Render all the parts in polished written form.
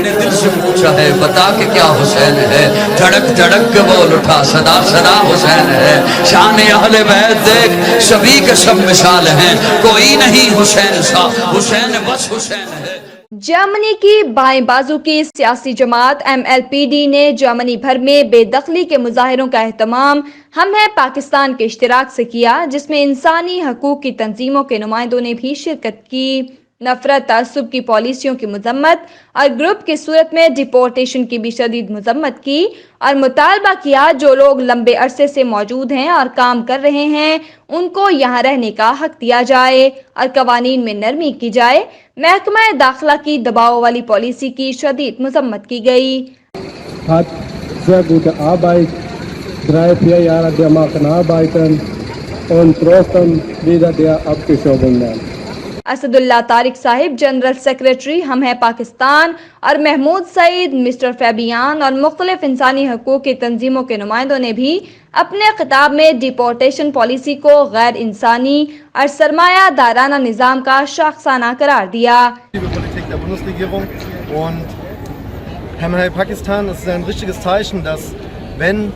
ने दिल से पूछा है बता के क्या हुसैन है, धड़क धड़क के बोल उठा सदा सदा हुसैन है। शान अहले बैत देख सभी के सब मिसाल हैं, कोई नहीं हुसैन सा, हुसैन बस हुसैन है। जर्मनी की बाएं बाजू की सियासी जमात MLPD ने जर्मनी भर में बेदखली के मुजाहिरों का एहतमाम हम है पाकिस्तान के इश्तिराक से किया, जिसमें इंसानी हकूक की तंजीमों के नुमाइंदों ने भी शिरकत की। नफरत तासुब की पॉलिसियों की मजम्मत और ग्रुप की सूरत में डिपोर्टेशन की भी शदीद मजम्मत की और मुतालबा किया जो लोग लंबे अरसे से मौजूद हैं और काम कर रहे हैं उनको यहाँ रहने का हक दिया जाए और कवानीन में नरमी की जाए। महकमा दाखिला की दबाव वाली पॉलिसी की शदीद मजम्मत की गई। Hat sehr gute Arbeit, 3-4 Jahre der machen arbeiten und trotzdem wieder der abgeschoben werden। Asadullah Tariq Sahib general secretary हम है पाकिस्तान और महमूद सईद, मिस्टर फैबियान और मुख्तलिफ इंसानी हकूक की तंजीमों के नुमाइंदों ने भी अपने खिताब में डिपोर्टेशन पॉलिसी को गैर इंसानी और सरमाया दाराना निज़ाम का शाखसाना करार दिया। Pakistan ist ein richtiges Zeichen, dass wenn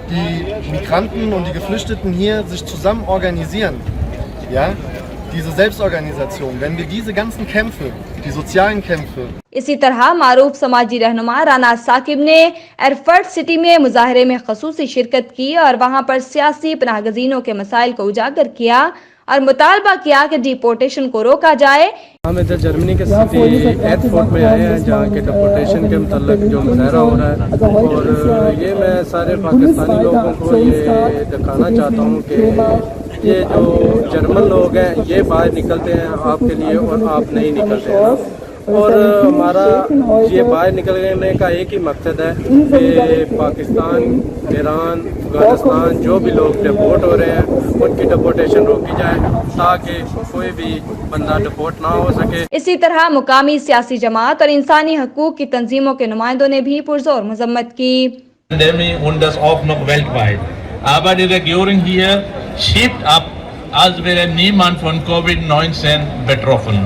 die Migranten und die Geflüchteten hier sich zusammen organisieren, ja, diese Selbstorganisation, wenn wir diese ganzen Kämpfe, die sozialen Kämpfe। इसी तरह मारूफ समाजी रहनुमा राना साकिब ने एयरफर्ट सिटी में मुजाहरे में खसूसी शिरकत की और वहाँ पर सियासी पनाहगजीनों के मसाइल को उजागर किया और मुतालबा किया कि डिपोर्टेशन को रोका जाए। हम इधर जर्मनी के सिटी एयरपोर्ट में आए हैं जहाँ के डिपोर्टेशन के मतलब जो मुजाहरा हो रहा है, और ये मैं सारे पाकिस्तानी लोगों को ये दिखाना चाहता हूँ कि ये जो जर्मन लोग हैं ये बाहर निकलते हैं आपके लिए और आप नहीं निकलते हैं, और हमारा ये बाहर निकलने का एक ही मकसद है कि पाकिस्तान, ईरान, अफगानिस्तान जो भी लोग डिपोर्ट हो रहे हैं उनकी डिपोर्टेशन रोकी जाए ताकि कोई भी बंदा डिपोर्ट ना हो सके। इसी तरह मुकामी सियासी जमात और इंसानी हकूक की तंजीमों के नुमाइंदों ने भी पुरजोर मजम्मत की। Und das auch noch weltweit. Aber die Regierung hier schiebt ab, als wäre niemand von Covid-19 betroffen.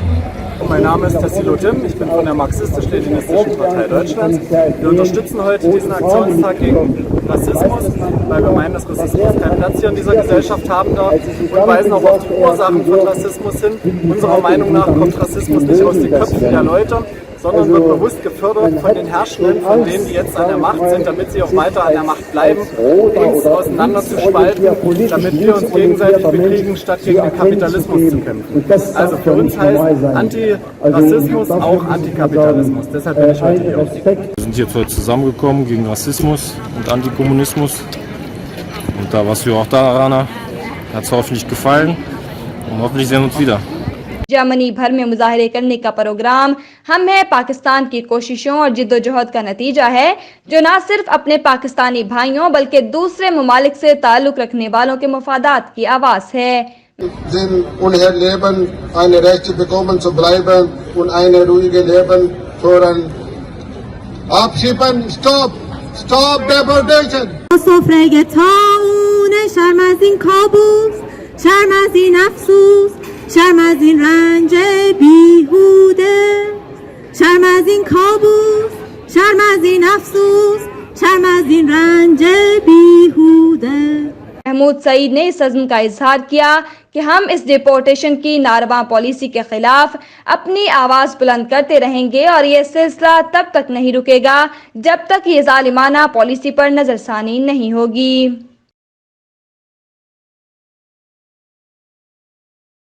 Mein Name ist Tassilo Tim, ich bin von der Marxistisch-Leninistischen Partei Deutschlands. Wir unterstützen heute diesen Aktionstag gegen Rassismus, weil wir meinen, dass Rassismus keinen Platz hier in dieser Gesellschaft haben darf, und weisen auch auf die Ursachen von Rassismus hin. Unserer Meinung nach kommt Rassismus nicht aus den Köpfen der Leute, sondern wird bewusst gefördert von den Herrschenden, von denen, die jetzt an der Macht sind, damit sie auch weiter an der Macht bleiben, uns auseinanderzuspalten, damit wir uns gegenseitig bekriegen, statt gegen den Kapitalismus zu kämpfen. Also für uns heißt Antirassismus auch Antikapitalismus. Deshalb bin ich heute hier. Wir sind jetzt heute zusammengekommen gegen Rassismus und Antikommunismus. Und da was wir auch da, Rana, hat es hoffentlich gefallen und hoffentlich sehen wir uns wieder। Germany भर में मुजाहरे करने का programme हम है पाकिस्तान की कोशिशों और जिद्दोजहद का नतीजा है, जो न सिर्फ अपने पाकिस्तानी भाइयों बल्कि दूसरे ममालिक से ताल्लुक रखने वालों के मफादात की आवाज़ है। unser Leben eine Rechte bekommen zu bleiben und eine ruhige Leben führen. Abschieben, stopp! Stop deportation! سفره طاعون شرم از این کابوس، شرم از این افسوس، شرم از این رنج بیهوده، شرم از این کابوس، شرم از این افسوس، شرم از این رنج بیهوده। महमूद सईद ने इस अज़्म का इजहार किया कि हम इस डिपोर्टेशन की नारवा पॉलिसी के खिलाफ अपनी आवाज़ बुलंद करते रहेंगे और ये सिलसिला तब तक नहीं रुकेगा जब तक ये जालिमाना पॉलिसी पर नजरसानी नहीं होगी।